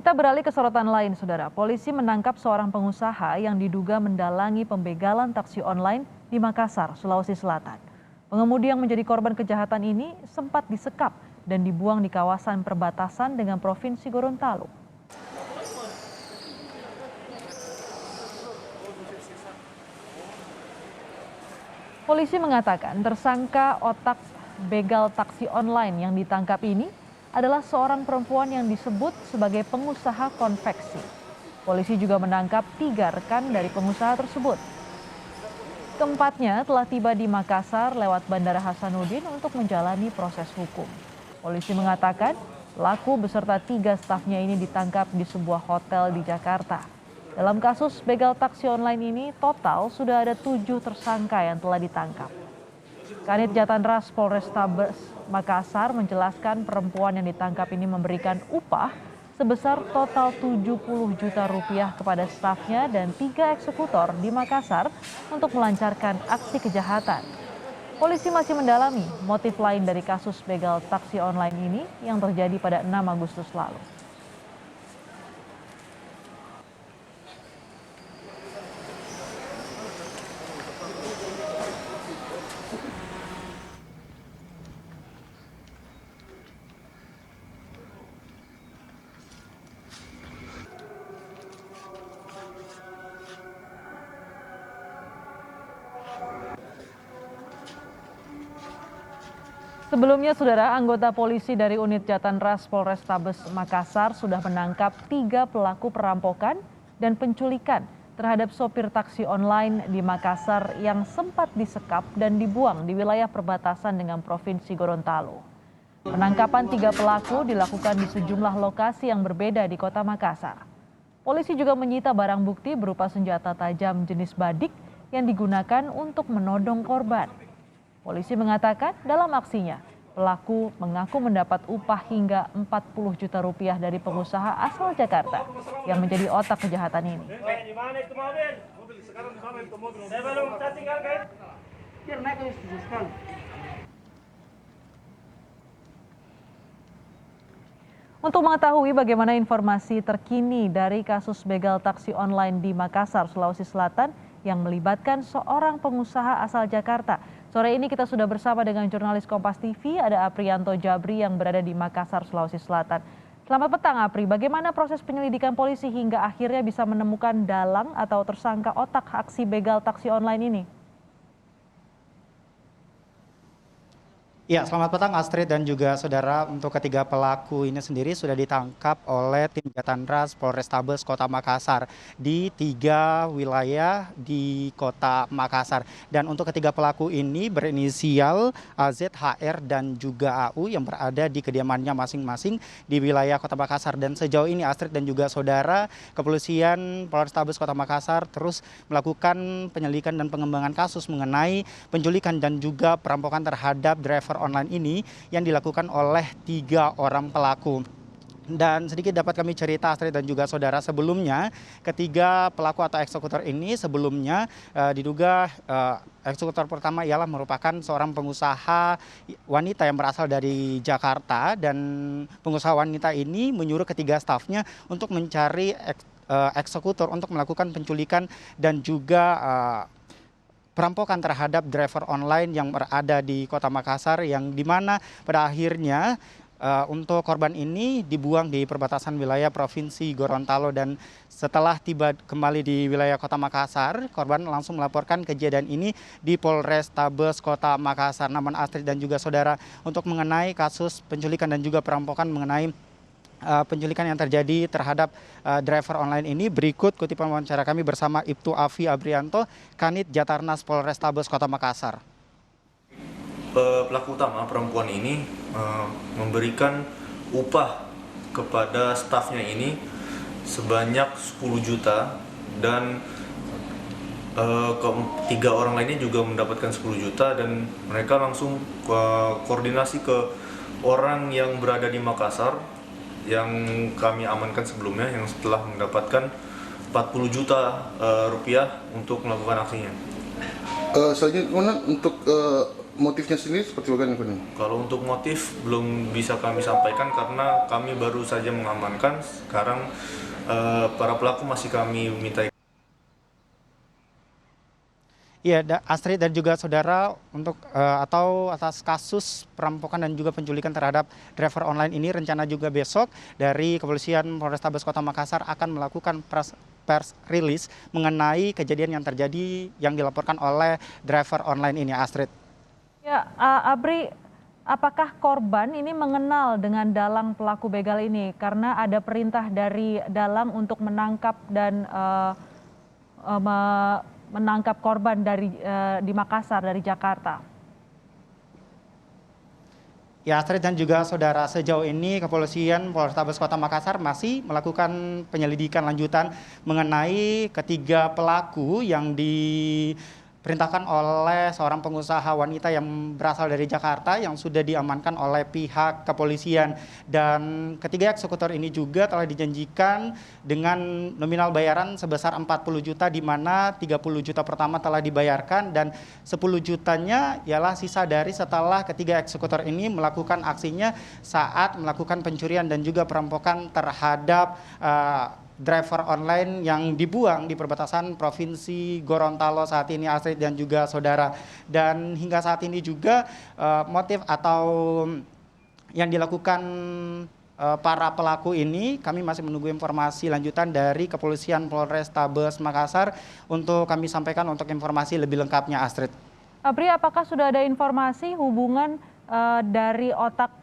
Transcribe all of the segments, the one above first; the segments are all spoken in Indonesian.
Kita beralih ke sorotan lain, Saudara. Polisi menangkap seorang pengusaha yang diduga mendalangi pembegalan taksi online di Makassar, Sulawesi Selatan. Pengemudi yang menjadi korban kejahatan ini sempat disekap dan dibuang di kawasan perbatasan dengan Provinsi Gorontalo. Polisi mengatakan tersangka otak begal taksi online yang ditangkap ini adalah seorang perempuan yang disebut sebagai pengusaha konveksi. Polisi juga menangkap 3 rekan dari pengusaha tersebut. Keempatnya telah tiba di Makassar lewat Bandara Hasanuddin untuk menjalani proses hukum. Polisi mengatakan pelaku beserta 3 stafnya ini ditangkap di sebuah hotel di Jakarta. Dalam kasus begal taksi online ini, total sudah ada 7 tersangka yang telah ditangkap. Kanit Jatanras Polrestabes Makassar menjelaskan perempuan yang ditangkap ini memberikan upah sebesar total 70 juta rupiah kepada stafnya dan 3 eksekutor di Makassar untuk melancarkan aksi kejahatan. Polisi masih mendalami motif lain dari kasus begal taksi online ini yang terjadi pada 6 Agustus lalu. Sebelumnya, Saudara, anggota polisi dari unit Jatanras Polrestabes Makassar sudah menangkap 3 pelaku perampokan dan penculikan terhadap sopir taksi online di Makassar yang sempat disekap dan dibuang di wilayah perbatasan dengan Provinsi Gorontalo. Penangkapan 3 pelaku dilakukan di sejumlah lokasi yang berbeda di kota Makassar. Polisi juga menyita barang bukti berupa senjata tajam jenis badik yang digunakan untuk menodong korban. Polisi mengatakan dalam aksinya, pelaku mengaku mendapat upah hingga 40 juta rupiah dari pengusaha asal Jakarta yang menjadi otak kejahatan ini. Untuk mengetahui bagaimana informasi terkini dari kasus begal taksi online di Makassar, Sulawesi Selatan yang melibatkan seorang pengusaha asal Jakarta. Sore ini kita sudah bersama dengan jurnalis Kompas TV, ada Aprianto Jabri yang berada di Makassar, Sulawesi Selatan. Selamat petang, Apri. Bagaimana proses penyelidikan polisi hingga akhirnya bisa menemukan dalang atau tersangka otak aksi begal taksi online ini? Ya, selamat petang Astrid dan juga saudara. Untuk ketiga pelaku ini sendiri sudah ditangkap oleh tim Jatanras Polrestabes Kota Makassar di 3 wilayah di Kota Makassar. Dan untuk ketiga pelaku ini berinisial AZ, HR, dan juga AU yang berada di kediamannya masing-masing di wilayah Kota Makassar. Dan sejauh ini Astrid dan juga saudara, kepolisian Polrestabes Kota Makassar terus melakukan penyelidikan dan pengembangan kasus mengenai penculikan dan juga perampokan terhadap driver online ini yang dilakukan oleh 3 orang pelaku. Dan sedikit dapat kami cerita Astrid dan juga saudara, sebelumnya ketiga pelaku atau eksekutor ini sebelumnya diduga eksekutor pertama ialah merupakan seorang pengusaha wanita yang berasal dari Jakarta, dan pengusaha wanita ini menyuruh ketiga stafnya untuk mencari eksekutor untuk melakukan penculikan dan juga perampokan terhadap driver online yang berada di Kota Makassar, yang dimana pada akhirnya untuk korban ini dibuang di perbatasan wilayah Provinsi Gorontalo. Dan setelah tiba kembali di wilayah Kota Makassar, korban langsung melaporkan kejadian ini di Polrestabes Kota Makassar. Namun Astrid dan juga saudara, untuk mengenai kasus penculikan dan juga perampokan mengenai penculikan yang terjadi terhadap driver online ini, berikut kutipan wawancara kami bersama Ibtu Afi Abrianto, Kanit Jatarnas Polrestabes Kota Makassar. Pelaku utama perempuan ini memberikan upah kepada stafnya ini sebanyak 10 juta dan ketiga orang lainnya juga mendapatkan 10 juta, dan mereka langsung koordinasi ke orang yang berada di Makassar yang kami amankan sebelumnya, yang setelah mendapatkan 40 juta rupiah untuk melakukan aksinya. Selanjutnya untuk motifnya sendiri seperti bagaimana? Kalau untuk motif belum bisa kami sampaikan karena kami baru saja mengamankan. Sekarang para pelaku masih kami minta. Iya, Astrid dan juga saudara, untuk atau atas kasus perampokan dan juga penculikan terhadap driver online ini, rencana juga besok dari Kepolisian Polrestabes Kota Makassar akan melakukan pers rilis mengenai kejadian yang terjadi yang dilaporkan oleh driver online ini, Astrid. Ya, Abri, apakah korban ini mengenal dengan dalang pelaku begal ini? Karena ada perintah dari dalang untuk menangkap dan menangkap korban di Makassar dari Jakarta. Ya, Astrid dan juga saudara, sejauh ini Kepolisian Polrestabes Kota Makassar masih melakukan penyelidikan lanjutan mengenai ketiga pelaku yang diperintahkan oleh seorang pengusaha wanita yang berasal dari Jakarta yang sudah diamankan oleh pihak kepolisian. Dan ketiga eksekutor ini juga telah dijanjikan dengan nominal bayaran sebesar 40 juta, di mana 30 juta pertama telah dibayarkan dan 10 jutanya ialah sisa dari setelah ketiga eksekutor ini melakukan aksinya saat melakukan pencurian dan juga perampokan terhadap driver online yang dibuang di perbatasan Provinsi Gorontalo saat ini, Astrid dan juga saudara. Dan hingga saat ini juga motif atau yang dilakukan para pelaku ini, kami masih menunggu informasi lanjutan dari Kepolisian Polrestabes Makassar untuk kami sampaikan untuk informasi lebih lengkapnya, Astrid. Abri, apakah sudah ada informasi hubungan dari otak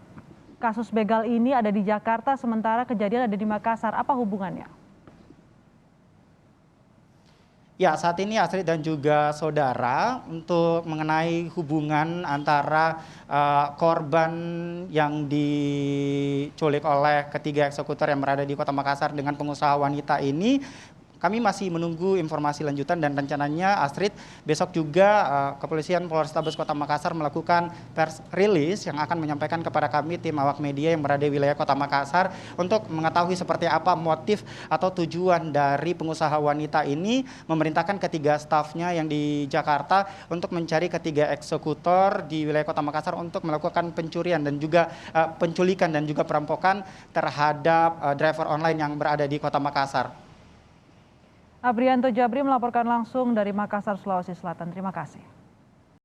kasus begal ini ada di Jakarta sementara kejadian ada di Makassar? Apa hubungannya? Ya, saat ini Astrid dan juga saudara, untuk mengenai hubungan antara korban yang diculik oleh ketiga eksekutor yang berada di Kota Makassar dengan pengusaha wanita ini, kami masih menunggu informasi lanjutan dan rencananya, Astrid, besok juga Kepolisian Polrestabes Kota Makassar melakukan pers rilis yang akan menyampaikan kepada kami tim awak media yang berada di wilayah Kota Makassar untuk mengetahui seperti apa motif atau tujuan dari pengusaha wanita ini memerintahkan ketiga stafnya yang di Jakarta untuk mencari ketiga eksekutor di wilayah Kota Makassar untuk melakukan pencurian dan juga penculikan dan juga perampokan terhadap driver online yang berada di Kota Makassar. Abrianto Jabri melaporkan langsung dari Makassar, Sulawesi Selatan. Terima kasih.